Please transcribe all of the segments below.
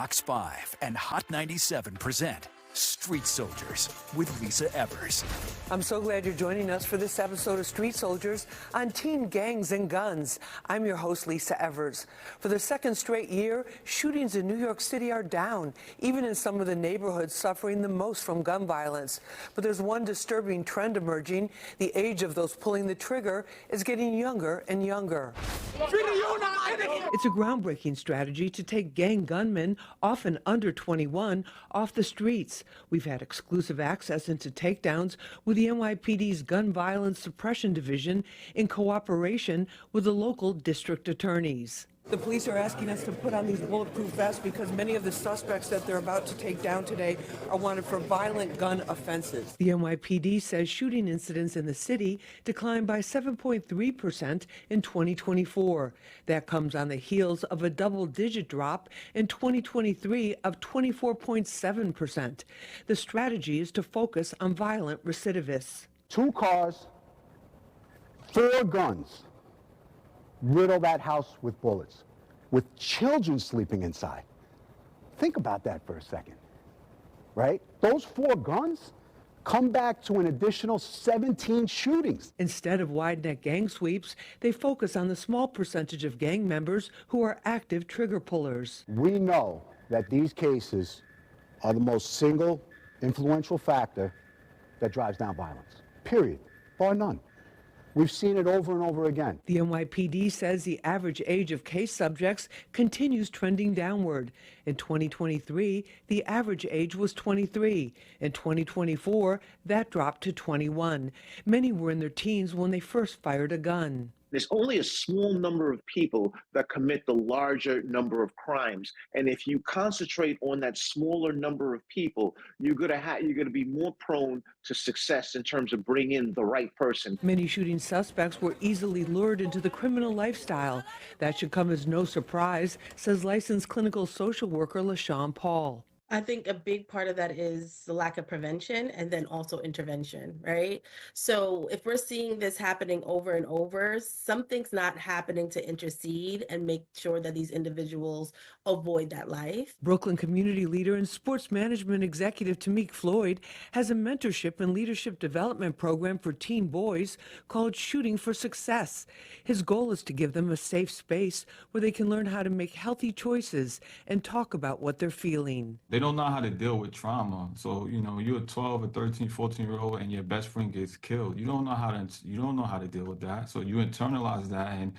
Fox 5 and Hot 97 present Street Soldiers with Lisa Evers. I'm so glad you're joining us for this episode of Street Soldiers on Teen Gangs and Guns. I'm your host, Lisa Evers. For the second straight year, shootings in New York City are down, even in some of the neighborhoods suffering the most from gun violence. But there's one disturbing trend emerging. The age of those pulling the trigger is getting younger and younger. It's a groundbreaking strategy to take gang gunmen, often under 21, off the streets. We've had exclusive access into takedowns with the NYPD's Gun Violence Suppression Division in cooperation with the local district attorneys. The police are asking us to put on these bulletproof vests because many of the suspects that they're about to take down today are wanted for violent gun offenses. The NYPD says shooting incidents in the city declined by 7.3% in 2024. That comes on the heels of a double-digit drop in 2023 of 24.7%. The strategy is to focus on violent recidivists. 2 cars, 4 guns. Riddle that house with bullets, with children sleeping inside. Think about that for a second, right? Those 4 guns come back to an additional 17 shootings. Instead of wide-net gang sweeps, they focus on the small percentage of gang members who are active trigger pullers. We know that these cases are the most single influential factor that drives down violence, period, bar none. We've seen it over and over again. The NYPD says the average age of case subjects continues trending downward. In 2023, the average age was 23. In 2024, that dropped to 21. Many were in their teens when they first fired a gun. There's only a small number of people that commit the larger number of crimes. And if you concentrate on that smaller number of people, you're gonna be more prone to success in terms of bringing in the right person. Many shooting suspects were easily lured into the criminal lifestyle. That should come as no surprise, says licensed clinical social worker LaShawn Paul. I think a big part of that is the lack of prevention and then also intervention, right? So if we're seeing this happening over and over, something's not happening to intercede and make sure that these individuals avoid that life. Brooklyn community leader and sports management executive Tamik Floyd has a mentorship and leadership development program for teen boys called Shooting for Success. His goal is to give them a safe space where they can learn how to make healthy choices and talk about what they're feeling. They don't know how to deal with trauma. So, you're a 12 or 13, 14-year-old and your best friend gets killed. You don't know how to deal with that. So you internalize that, and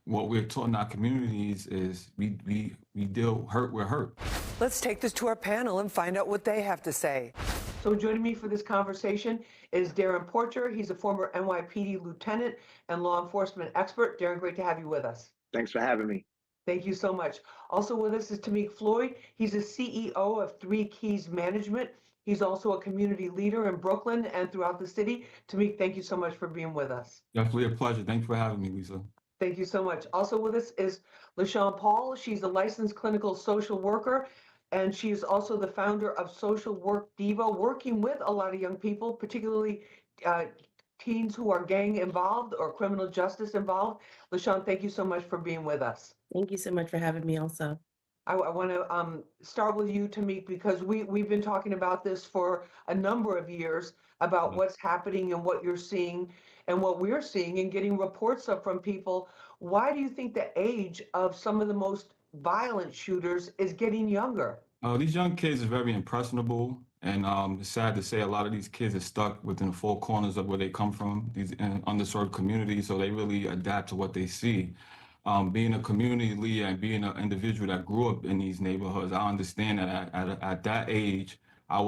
what we're taught in our communities is we deal hurt with hurt. Let's take this to our panel and find out what they have to say. So joining me for this conversation is Darren Porcher. He's a former NYPD lieutenant and law enforcement expert. Darren, great to have you with us. Thanks for having me. Thank you so much. Also with us is Tamik Floyd. He's a CEO of 3 Keys Management. He's also a community leader in Brooklyn and throughout the city. Tamik, thank you so much for being with us. Definitely a pleasure. Thank you for having me, Lisa. Thank you so much. Also with us is LaShawn Paul. She's a licensed clinical social worker, and she is also the founder of Social Work Diva, working with a lot of young people, particularly teens who are gang involved or criminal justice involved. LaShawn, thank you so much for being with us. Thank you so much for having me also. I want to start with you, Tamik, because we've been talking about this for a number of years about what's happening and what you're seeing and what we're seeing and getting reports up from people. Why do you think the age of some of the most violent shooters is getting younger? These young kids are very impressionable, and it's sad to say a lot of these kids are stuck within the 4 corners of where they come from, these underserved communities, so they really adapt to what they see. Being a community leader and being an individual that grew up in these neighborhoods, I understand that at that age, I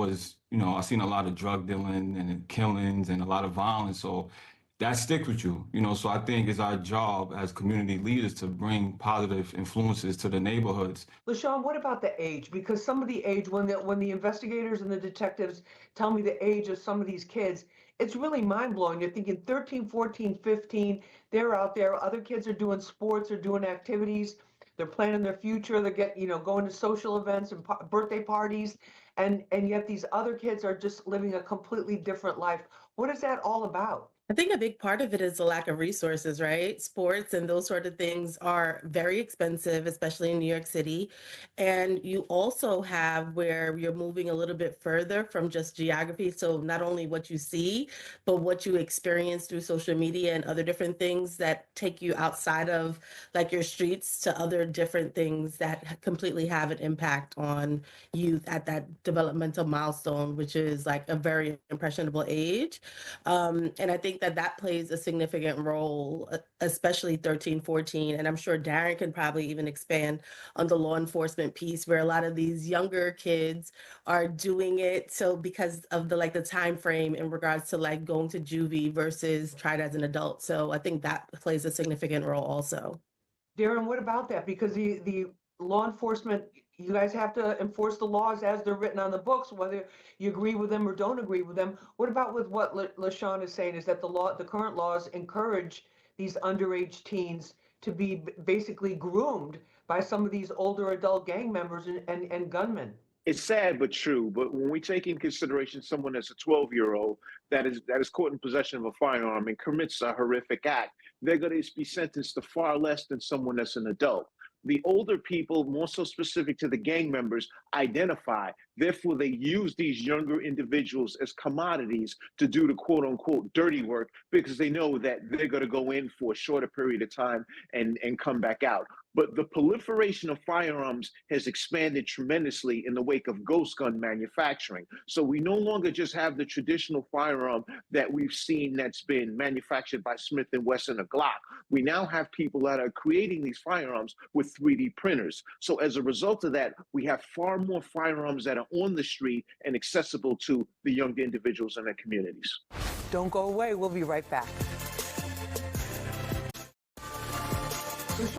seen a lot of drug dealing and killings and a lot of violence. So that sticks with you, so I think it's our job as community leaders to bring positive influences to the neighborhoods. LaShawn, what about the age? Because some of the age, when the investigators and the detectives tell me the age of some of these kids, it's really mind-blowing. You're thinking 13, 14, 15, they're out there. Other kids are doing sports or doing activities. They're planning their future. They're going to social events and birthday parties. And yet these other kids are just living a completely different life. What is that all about? I think a big part of it is the lack of resources, right? Sports and those sort of things are very expensive, especially in New York City. And you also have where you're moving a little bit further from just geography. So not only what you see, but what you experience through social media and other different things that take you outside of like your streets to other different things that completely have an impact on youth at that developmental milestone, which is like a very impressionable age. And I think that that plays a significant role, especially 13, 14. And I'm sure Darren can probably even expand on the law enforcement piece where a lot of these younger kids are doing it. So because of the like the time frame in regards to like going to juvie versus tried as an adult. So I think that plays a significant role also. Darren, what about that? Because the law enforcement, you guys have to enforce the laws as they're written on the books, whether you agree with them or don't agree with them. What about with what LaShawn is saying is that the current laws encourage these underage teens to be basically groomed by some of these older adult gang members and gunmen? It's sad but true. But when we take in consideration someone that's a 12-year-old that is caught in possession of a firearm and commits a horrific act, they're going to be sentenced to far less than someone that's an adult. The older people, more so specific to the gang members, identify. Therefore, they use these younger individuals as commodities to do the quote unquote dirty work because they know that they're going to go in for a shorter period of time and come back out. But the proliferation of firearms has expanded tremendously in the wake of ghost gun manufacturing. So we no longer just have the traditional firearm that we've seen that's been manufactured by Smith and Wesson or Glock. We now have people that are creating these firearms with 3D printers. So as a result of that, we have far more firearms that are on the street and accessible to the younger individuals in their communities. Don't go away. We'll be right back.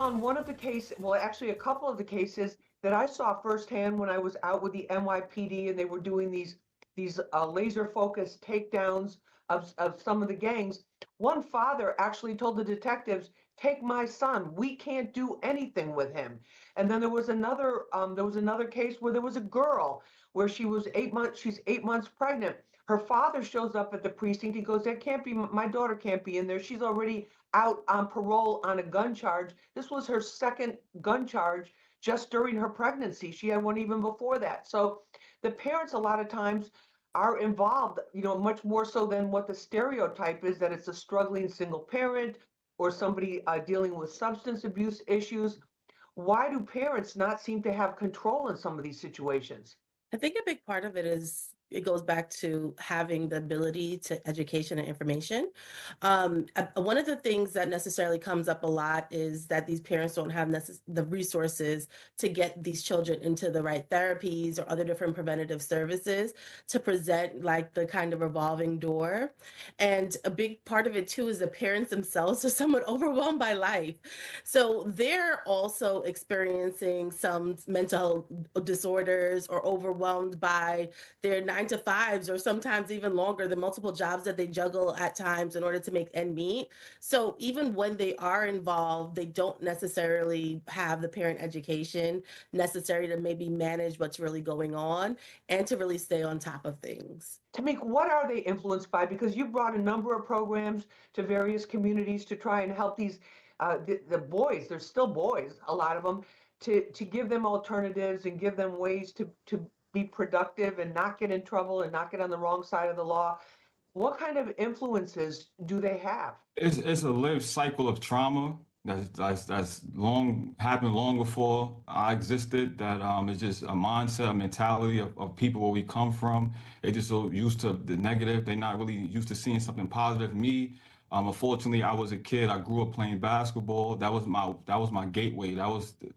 On one of the cases, well, actually a couple of the cases that I saw firsthand when I was out with the NYPD and they were doing these laser focused takedowns of some of the gangs, one father actually told the detectives, "Take my son. We can't do anything with him." And then there was another case where there was a girl where she's 8 months pregnant. Her father shows up at the precinct. He goes, "That can't be, my daughter can't be in there. She's already out on parole on a gun charge." This was her second gun charge just during her pregnancy. She had one even before that. So the parents a lot of times are involved, much more so than what the stereotype is, that it's a struggling single parent or somebody dealing with substance abuse issues. Why do parents not seem to have control in some of these situations? I think a big part of it is it goes back to having the ability to education and information. One of the things that necessarily comes up a lot is that these parents don't have the resources to get these children into the right therapies or other different preventative services to present like the kind of revolving door. And a big part of it too is the parents themselves are somewhat overwhelmed by life. So they're also experiencing some mental disorders or overwhelmed by their 9 to 5s or sometimes even longer, the multiple jobs that they juggle at times in order to make end meet. So even when they are involved, they don't necessarily have the parent education necessary to maybe manage what's really going on and to really stay on top of things. Tamik, what are they influenced by? Because you brought a number of programs to various communities to try and help these the boys. They're still boys, a lot of them, to give them alternatives and give them ways to be productive and not get in trouble and not get on the wrong side of the law. What kind of influences do they have? It's a lived cycle of trauma that's long happened long before I existed. That it's just a mindset, a mentality of people where we come from. They just so used to the negative. They're not really used to seeing something positive. Me, unfortunately, I was a kid. I grew up playing basketball. That was my gateway.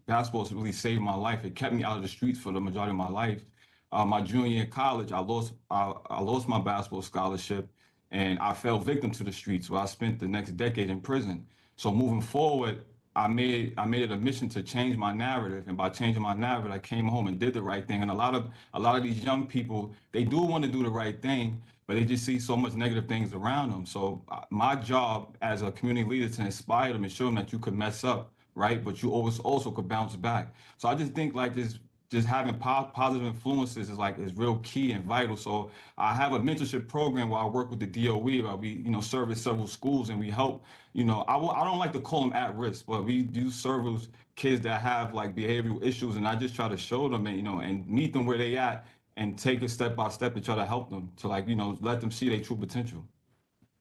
Basketball really saved my life. It kept me out of the streets for the majority of my life. My junior year in college, I lost my basketball scholarship, and I fell victim to the streets, where I spent the next decade in prison. So moving forward, I made it a mission to change my narrative, and by changing my narrative, I came home and did the right thing. And a lot of these young people, they do want to do the right thing, but they just see so much negative things around them. So my job as a community leader is to inspire them and show them that you could mess up, right? But you always also could bounce back. So I just think like this just having positive influences is real key and vital. So I have a mentorship program where I work with the DOE, where we service several schools and we help. I don't like to call them at risk, but we do service kids that have like behavioral issues, and I just try to show them and and meet them where they at and take it step by step and try to help them to let them see their true potential.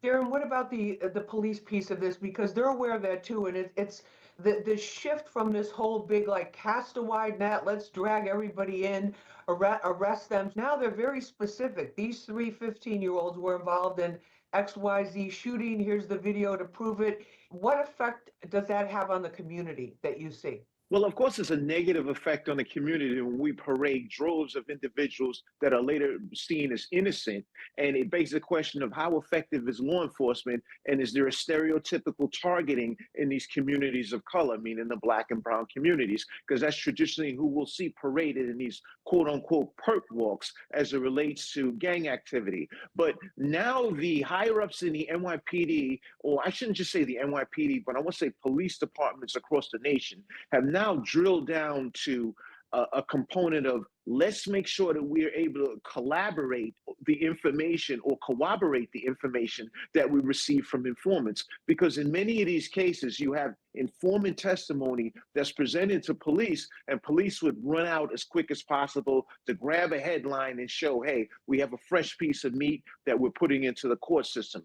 Darren, what about the police piece of this? Because they're aware of that too, and it's the shift from this whole big like cast a wide net, let's drag everybody in, arrest them. Now they're very specific. These three 15-year-olds were involved in XYZ shooting. Here's the video to prove it. What effect does that have on the community that you see? Well, of course, it's a negative effect on the community when we parade droves of individuals that are later seen as innocent. And it begs the question of how effective is law enforcement, and is there a stereotypical targeting in these communities of color, meaning the Black and brown communities? Because that's traditionally who we'll see paraded in these quote unquote perp walks as it relates to gang activity. But now the higher ups in the NYPD, or I shouldn't just say the NYPD, but I want to say police departments across the nation, have now drilled down to a component of let's make sure that we are able to collaborate the information or corroborate the information that we receive from informants. Because in many of these cases, you have informant testimony that's presented to police, and police would run out as quick as possible to grab a headline and show, hey, we have a fresh piece of meat that we're putting into the court system.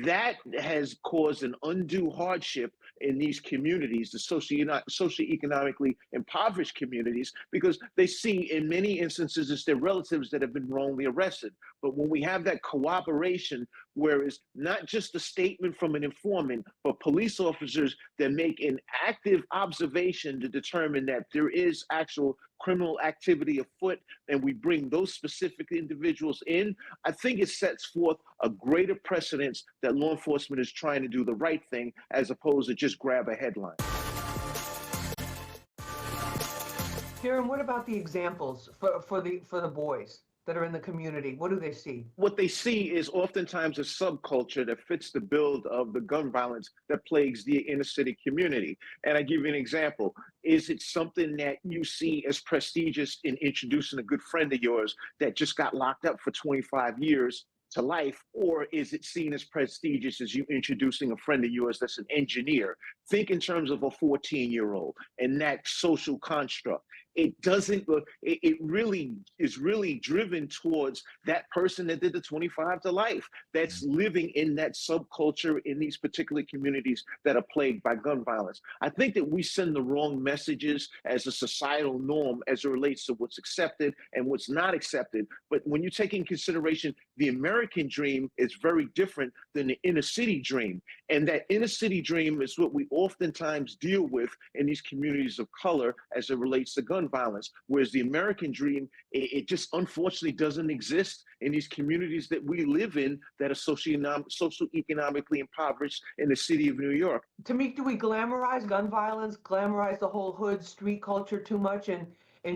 That has caused an undue hardship in these communities, the socioeconomically impoverished communities, because they see in many instances it's their relatives that have been wrongly arrested. But when we have that cooperation, where it's not just a statement from an informant, but police officers that make an active observation to determine that there is actual criminal activity afoot, and we bring those specific individuals in, I think it sets forth a greater precedence that law enforcement is trying to do the right thing as opposed to just grab a headline. Darren, what about the examples for the boys that are in the community? What do they see? What they see is oftentimes a subculture that fits the build of the gun violence that plagues the inner city community. And I give you an example. Is it something that you see as prestigious in introducing a good friend of yours that just got locked up for 25 years to life? Or is it seen as prestigious as you introducing a friend of yours that's an engineer? Think in terms of a 14-year-old and that social construct. It doesn't, it really is really driven towards that person that did the 25 to life, that's living in that subculture in these particular communities that are plagued by gun violence. I think that we send the wrong messages as a societal norm as it relates to what's accepted and what's not accepted. But when you take in consideration, the American dream is very different than the inner city dream. And that inner city dream is what we oftentimes deal with in these communities of color as it relates to gun violence, whereas the American dream, it just unfortunately doesn't exist in these communities that we live in that are socioeconomically impoverished in the city of New York. Tamik, do we glamorize gun violence, glamorize the whole hood street culture too much in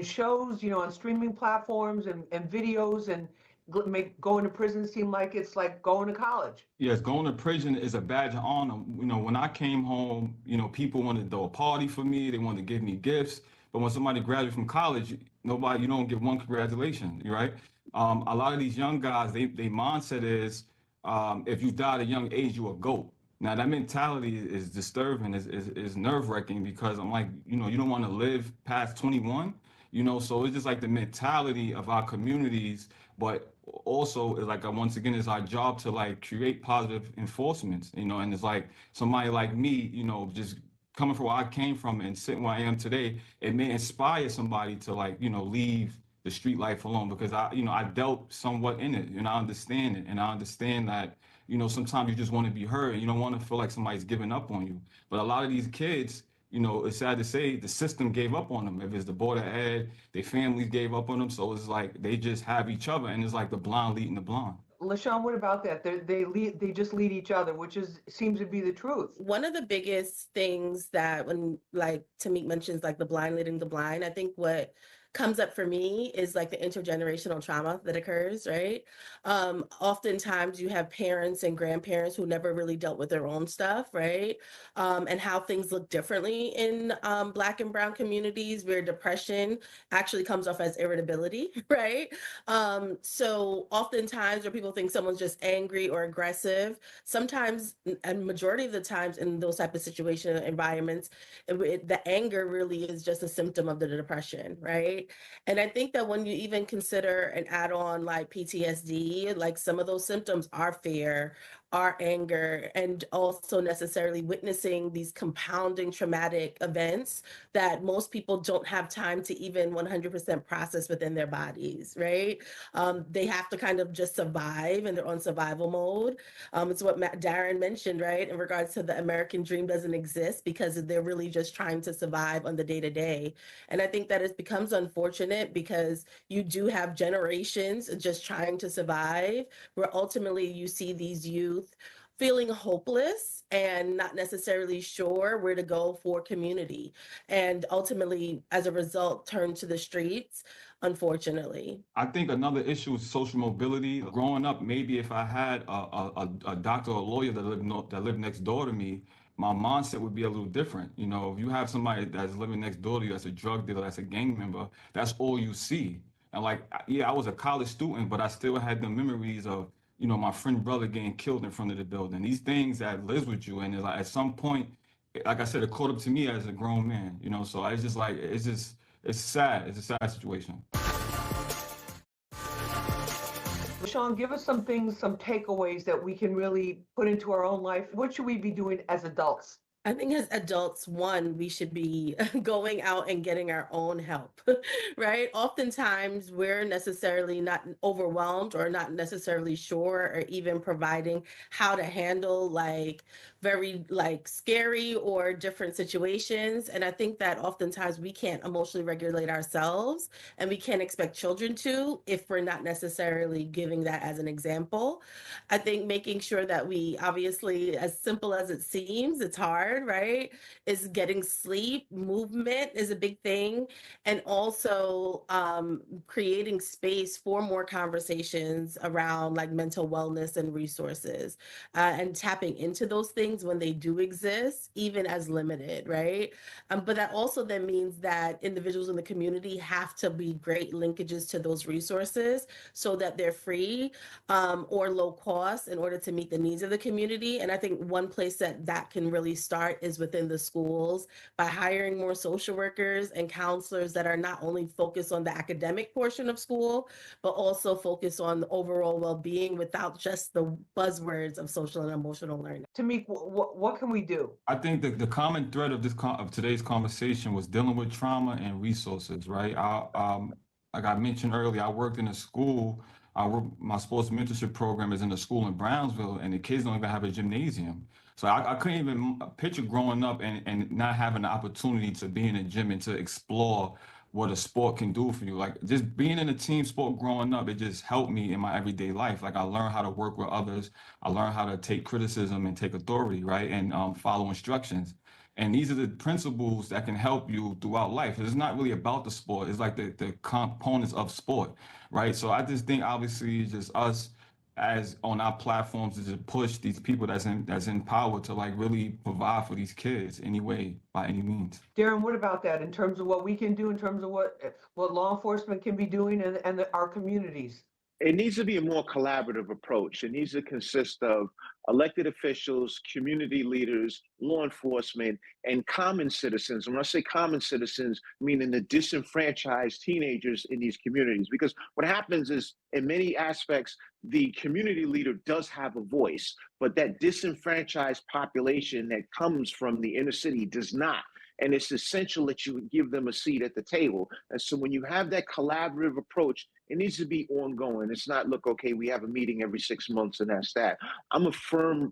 shows, on streaming platforms and videos, and make going to prison seem like it's like going to college? Yes, going to prison is a badge of honor. When I came home, people wanted to throw a party for me. They wanted to give me gifts. But when somebody graduates from college, you don't give one congratulations, right? A lot of these young guys, their mindset is, if you die at a young age, you're a GOAT. Now, that mentality is disturbing, is nerve-wracking, because I'm like, you don't want to live past 21, so it's just like the mentality of our communities, but also once again, it's our job to create positive enforcements, and it's like somebody like me, just coming from where I came from and sitting where I am today, it may inspire somebody to leave the street life alone, because I dealt somewhat in it, and I understand it. And I understand that, sometimes you just want to be heard and you don't want to feel like somebody's giving up on you. But a lot of these kids, it's sad to say, the system gave up on them. If it's the Board of Ed, their families gave up on them. So it's like they just have each other, and it's like the blind leading the blind. LaShawn, what about that? They just lead each other, which seems to be the truth. One of the biggest things that when Tamik mentions the blind leading the blind, I think what comes up for me is like the intergenerational trauma that occurs, right? Oftentimes you have parents and grandparents who never really dealt with their own stuff, right? And how things look differently in Black and Brown communities, where depression actually comes off as irritability, right? So oftentimes where people think someone's just angry or aggressive, sometimes, and majority of the times in those type of situation environments, the anger really is just a symptom of the depression, right? And I think that when you even consider and add on like PTSD, like some of those symptoms are fear, are anger, and also necessarily witnessing these compounding traumatic events that most people don't have time to even 100% process within their bodies, right? They have to kind of just survive and they're on survival mode. It's what Darren mentioned, right? In regards to the American dream doesn't exist because they're really just trying to survive on the day to day. And I think that it becomes unfortunate because you do have generations just trying to survive, where ultimately you see these youth feeling hopeless and not necessarily sure where to go for community. And ultimately, as a result, turn to the streets, unfortunately. I think another issue is social mobility. Growing up, maybe if I had a doctor or a lawyer that lived next door to me, my mindset would be a little different. You know, if you have somebody that's living next door to you, that's a drug dealer, that's a gang member, that's all you see. And like, yeah, I was a college student, but I still had the memories of, you know, my friend brother getting killed in front of the building. These things that lives with you, and it's like at some point, like I said, it caught up to me as a grown man. You know, so it's just like it's sad. It's a sad situation. Sean, give us some things, some takeaways that we can really put into our own life. What should we be doing as adults? I think as adults, one, we should be going out and getting our own help, right? Oftentimes, we're necessarily not overwhelmed or not necessarily sure or even providing how to handle like very like scary or different situations. And I think that oftentimes we can't emotionally regulate ourselves and we can't expect children to if we're not necessarily giving that as an example. I think making sure that we obviously, as simple as it seems, it's hard, right? Is getting sleep, movement is a big thing. And also creating space for more conversations around like mental wellness and resources and tapping into those things when they do exist, even as limited, right? But that also then means that individuals in the community have to be great linkages to those resources so that they're free or low cost in order to meet the needs of the community. And I think one place that can really start is within the schools by hiring more social workers and counselors that are not only focused on the academic portion of school, but also focus on the overall well-being without just the buzzwords of social and emotional learning. Tamik, what can we do? I think the common thread of of today's conversation was dealing with trauma and resources, right? Like I mentioned earlier, I worked in a school. My sports mentorship program is in a school in Brownsville, and the kids don't even have a gymnasium. So I couldn't even picture growing up and not having the opportunity to be in a gym and to explore what a sport can do for you. Like just being in a team sport growing up, it just helped me in my everyday life. Like I learned how to work with others. I learned how to take criticism and take authority, right? And follow instructions. And these are the principles that can help you throughout life. It's not really about the sport. It's like the components of sport, right? So I just think obviously it's just us as on our platforms to just push these people that's in power to like really provide for these kids anyway, by any means. Darren, what about that in terms of what we can do, in terms of what law enforcement can be doing and our communities? It needs to be a more collaborative approach. It needs to consist of elected officials, community leaders, law enforcement, and common citizens. And when I say common citizens, meaning the disenfranchised teenagers in these communities. Because what happens is, in many aspects, the community leader does have a voice, but that disenfranchised population that comes from the inner city does not. And it's essential that you give them a seat at the table. And so when you have that collaborative approach, it needs to be ongoing. It's not, look, okay, we have a meeting every 6 months and that's that. I'm a firm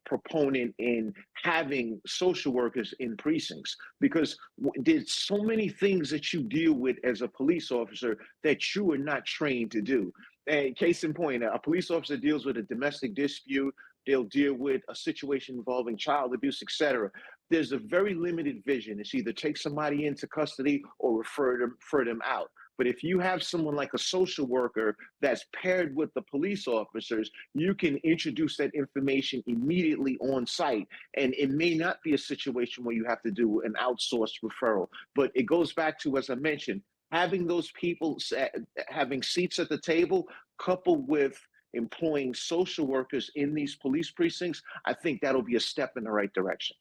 proponent in having social workers in precincts because there's so many things that you deal with as a police officer that you are not trained to do. And case in point, a police officer deals with a domestic dispute, they'll deal with a situation involving child abuse, etc. there's a very limited vision. It's either take somebody into custody or refer them out. But if you have someone like a social worker that's paired with the police officers, you can introduce that information immediately on site. And it may not be a situation where you have to do an outsourced referral. But it goes back to, as I mentioned, having those people having seats at the table, coupled with employing social workers in these police precincts, I think that'll be a step in the right direction.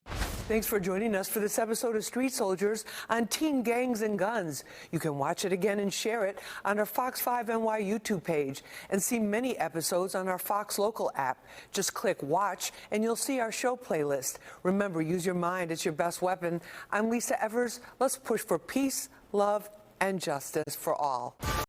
Thanks for joining us for this episode of Street Soldiers on Teen Gangs and Guns. You can watch it again and share it on our Fox 5 NY YouTube page and see many episodes on our Fox Local app. Just click Watch and you'll see our show playlist. Remember, use your mind. It's your best weapon. I'm Lisa Evers. Let's push for peace, love, and justice for all.